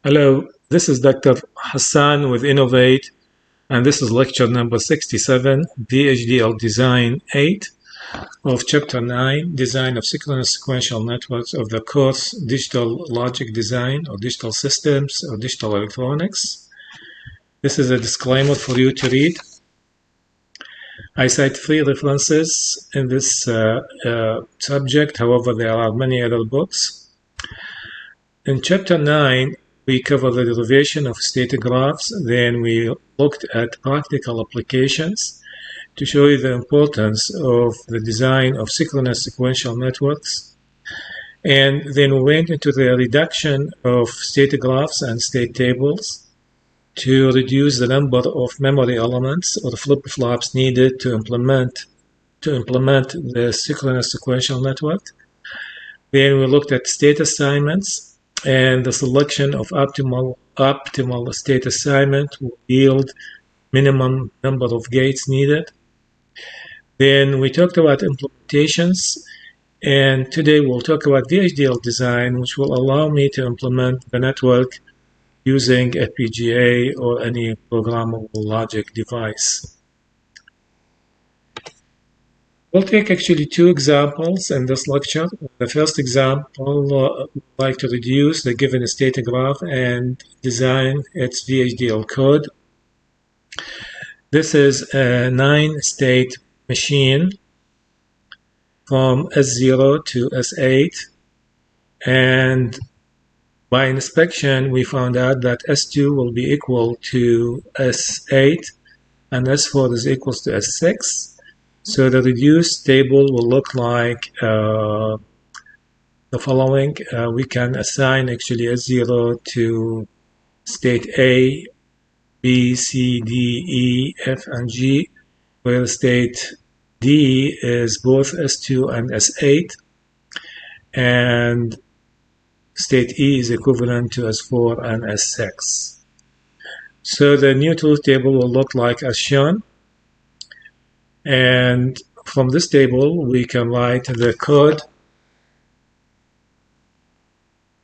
Hello, this is Dr. Hassan with Innovate, and this is lecture number 67, VHDL Design 8 of Chapter 9, Design of Synchronous Sequential Networks of the course Digital Logic Design or Digital Systems or Digital Electronics. This is a disclaimer for you to read. I cite 3 references in this subject, however, there are many other books. In Chapter 9, we covered the derivation of state graphs, then we looked at practical applications to show you the importance of the design of synchronous sequential networks. And then we went into the reduction of state graphs and state tables to reduce the number of memory elements or flip-flops needed to implement the synchronous sequential network. Then we looked at state assignments, and the selection of optimal state assignment will yield minimum number of gates needed. Then we talked about implementations, and today we'll talk about VHDL design, which will allow me to implement the network using FPGA or any programmable logic device. We'll take actually 2 examples in this lecture. The first example would like to reduce the given state graph and design its VHDL code. This is a 9-state machine from S0 to S8, and by inspection we found out that S2 will be equal to S8 and S4 is equal to S6. So the reduced table will look like the following. We can assign actually S0 to state A, B, C, D, E, F, and G, where state D is both S2 and S8, and state E is equivalent to S4 and S6. So the new truth table will look like as shown. And from this table, we can write the code,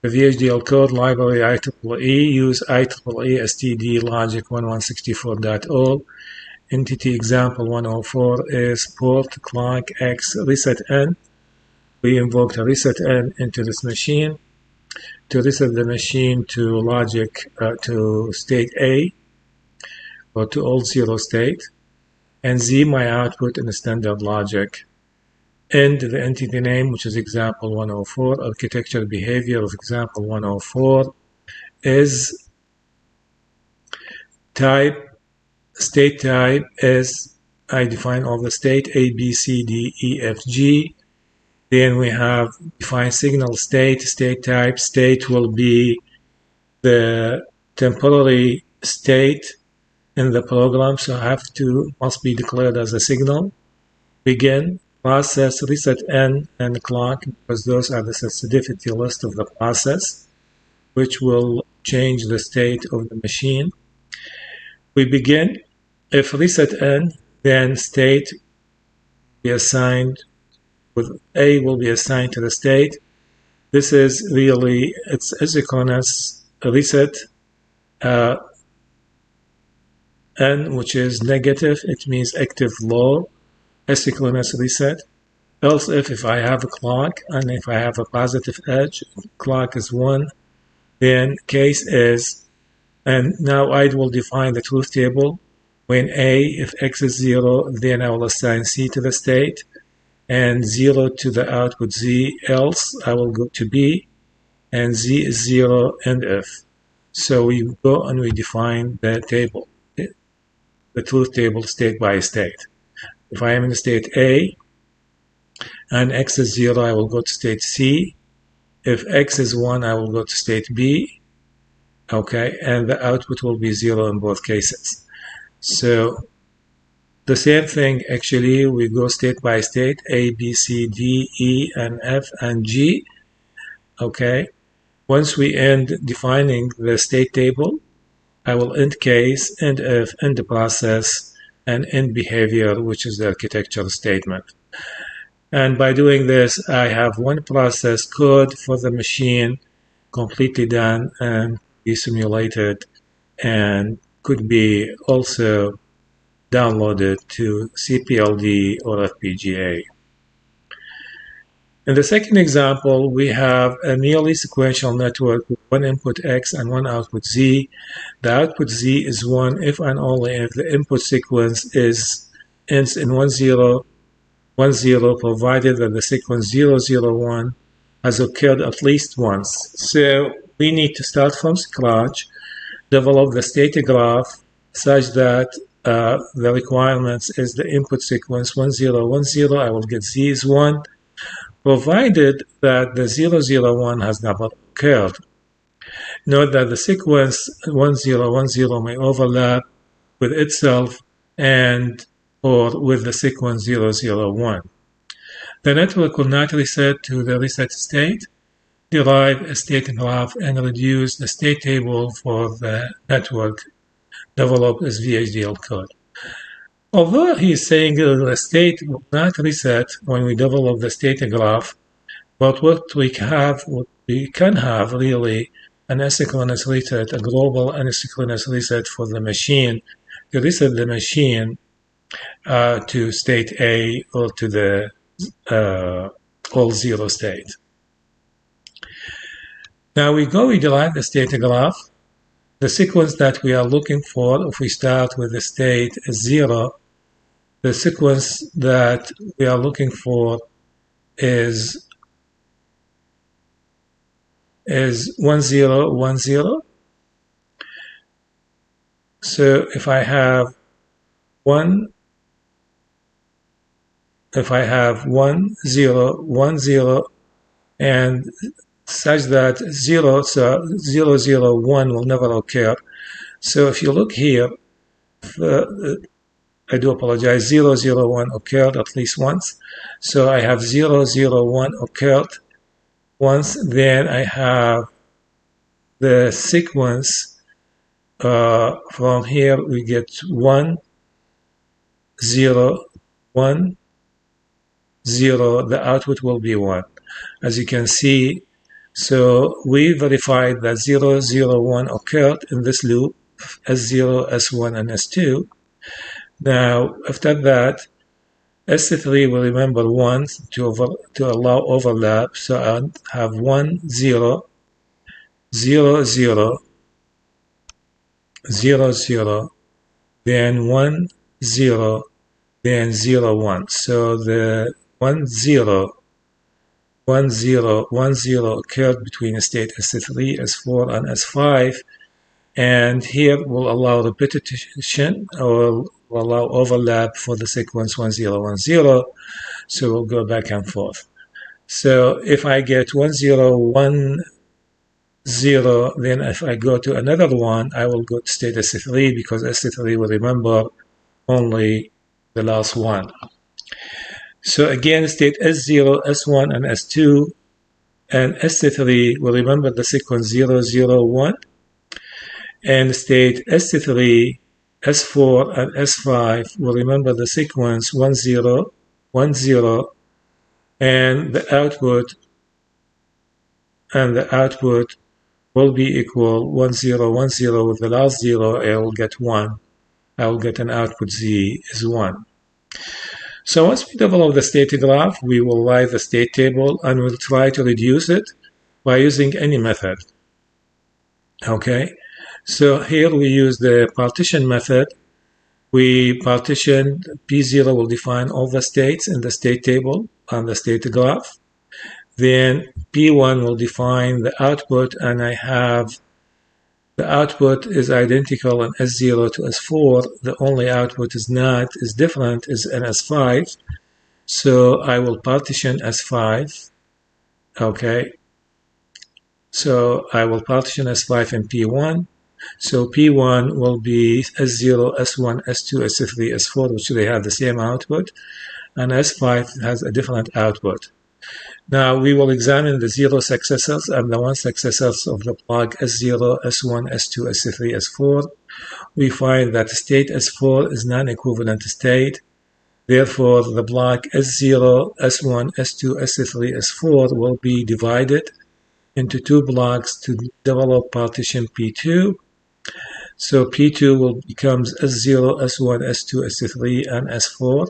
the VHDL code library IEEE, use IEEE std logic 1164.all. Entity example 104 is port clock X reset N. We invoked a reset N into this machine to reset the machine to logic to state A or to old 0 state. And Z my output in the standard logic. And the entity name, which is example 104, architecture behavior of example 104 is type, state type is, I define all the state A, B, C, D, E, F, G. Then we have defined signal state, state type. State will be the temporary state in the program, so must be declared as a signal. Begin, process, reset N, and clock, because those are the sensitivity list of the process, which will change the state of the machine. We begin. If reset N, then state be assigned with A will be assigned to the state. This is really it's asynchronous reset. N, which is negative, it means active low, asynchronous reset. Else if I have a clock and if I have a positive edge, clock is 1, then case is, and now I will define the truth table. When A, if X is 0, then I will assign C to the state, and 0 to the output Z, else I will go to B, and Z is 0 and if. So we go and we define the table, the truth table state by state. If I am in state A and X is 0, I will go to state C. If X is 1, I will go to state B. Okay, and the output will be 0 in both cases. So the same thing actually, we go state by state, A, B, C, D, E, and F, and G. Okay, once we end defining the state table, I will end case, end if, end the process, and end behavior, which is the architecture statement. And by doing this, I have one process code for the machine completely done, and be simulated and could be also downloaded to CPLD or FPGA. In the second example, we have a Mealy sequential network with one input X and one output Z. The output Z is 1 if and only if the input sequence ends in 1 0 1 0, provided that the sequence 0 0 1 has occurred at least once. So we need to start from scratch, develop the state graph such that the requirements is the input sequence 1 0 1 0. I will get Z is 1, provided that the 0 0 1 has never occurred. Note that the sequence 1 0 1 0 may overlap with itself and or with the sequence 0 0 1. The network will not reset to the reset state, derive a state graph, and reduce the state table for the network developed as VHDL code. Although he is saying the state will not reset when we develop the state graph, but what we can have really an asynchronous reset, a global asynchronous reset for the machine, to reset the machine to state A or to the all zero state. Now we derive the state graph. The sequence that we are looking for, if we start with the state 0, the sequence that we are looking for is 1 0 1 0. So if I have 1 0 1 0 and such that 0 0 1 will never occur. So if you look here, I do apologize, 0 0 1 occurred at least once. So I have 0 0 1 occurred once. Then I have the sequence from here we get 1 0 1 0. The output will be 1. As you can see, so we verified that 0 0 1 occurred in this loop, S0, S1, and S2. Now, after that, S3 will remember 1 to allow overlap. So I have 1 0 0 0 0 0, then 1 0, then 0 1. So the 1 0 1 0 1 0 occurred between state S3, S4, and S5, and here will allow repetition or will allow overlap for the sequence 1 0 1 0. So we'll go back and forth. So if I get 1 0 1 0, then if I go to another one, I will go to state S3 because S3 will remember only the last one. So again, state S0, S1, and S2, and S3 will remember the sequence 0 0 1, and state S3, S4, and S5 will remember the sequence 1 0 1 0, and the output will be equal 1 0 1 0. With the last 0, I will get 1. I will get an output Z is 1. So once we develop the state graph, we will write the state table and we'll try to reduce it by using any method. Okay, so here we use the partition method. We partition, P0 will define all the states in the state table on the state graph. Then P1 will define the output, and I have the output is identical in S0 to S4. The only output is different is in S5. So I will partition S5. Okay. So I will partition S5 in P1. So P1 will be S0, S1, S2, S3, S4, which they have the same output, and S5 has a different output. Now we will examine the 0 successors and the 1 successors of the block S0, S1, S2, S3, S4. We find that state S4 is non-equivalent state. Therefore, the block S0, S1, S2, S3, S4 will be divided into two blocks to develop partition P2. So P2 will become S0, S1, S2, S3, and S4.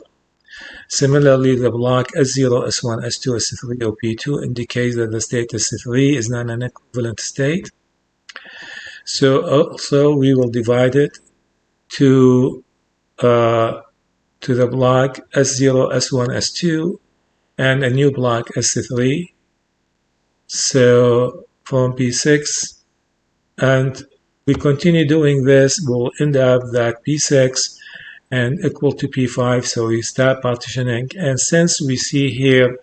Similarly, the block S0, S1, S2, S3, or P2 indicates that the state S3 is not an equivalent state. So also we will divide it to the block S0, S1, S2, and a new block S3. So from P6, and we continue doing this, we'll end up that P6 and equal to P5, so we start partitioning. And since we see here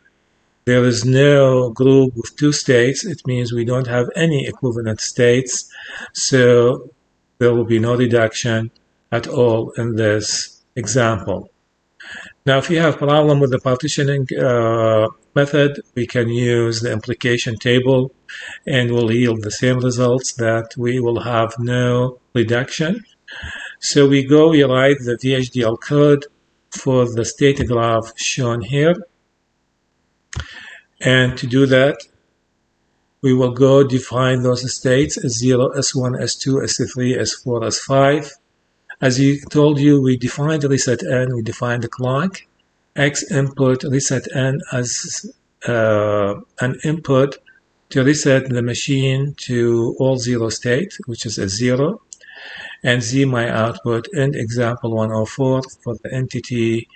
there is no group with two states, it means we don't have any equivalent states, so there will be no reduction at all in this example. Now, if you have a problem with the partitioning method, we can use the implication table and will yield the same results, that we will have no reduction. So we write the VHDL code for the state graph shown here. And to do that, we will go define those states S0, S1, S2, S3, S4, S5. As I told you, we defined reset n, we defined the clock. X input reset n as an input to reset the machine to all zero state, which is a 0. And Z my output in example 104 for the entity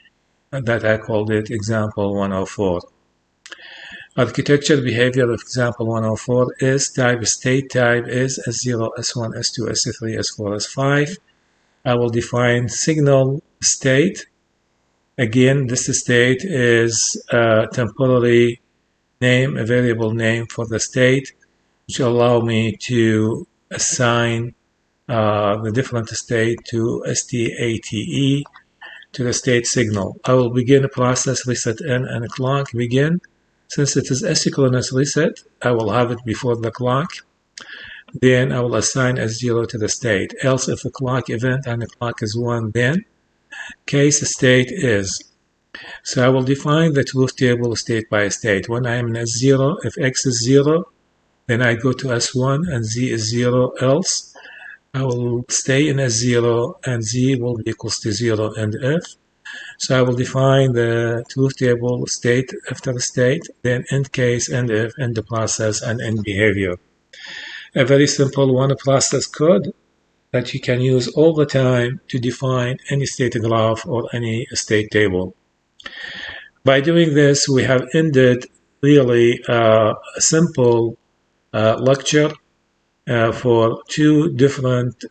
that I called it example 104. Architecture behavior of example 104 is state type is S0, S1, S2, S3, S4, S5. I will define signal state. Again, this state is a temporary name, a variable name for the state, which allow me to assign the different state to state to the state signal. I will begin a process reset n and clock begin. Since it is asynchronous reset, I will have it before the clock. Then I will assign S0 to the state. Else, if a clock event and the clock is 1, then case state is. So I will define the truth table state by state. When I am in S0, if X is 0, then I go to S1 and Z is 0. Else, I will stay in S0 and Z will be equals to 0 and if. So I will define the truth table state after state, then end case, end if, end the process, and end behavior. A very simple one process code that you can use all the time to define any state graph or any state table. By doing this, we have ended really a simple lecture for two different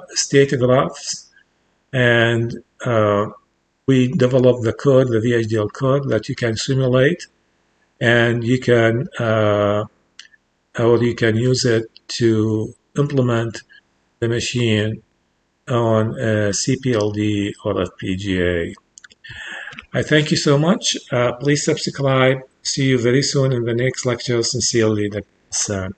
state graphs, and we developed the code, the VHDL code that you can simulate, and you can use it to implement the machine on a CPLD or FPGA. I thank you so much. Please subscribe. See you very soon in the next lecture. Sincerely, Dr. Hassan.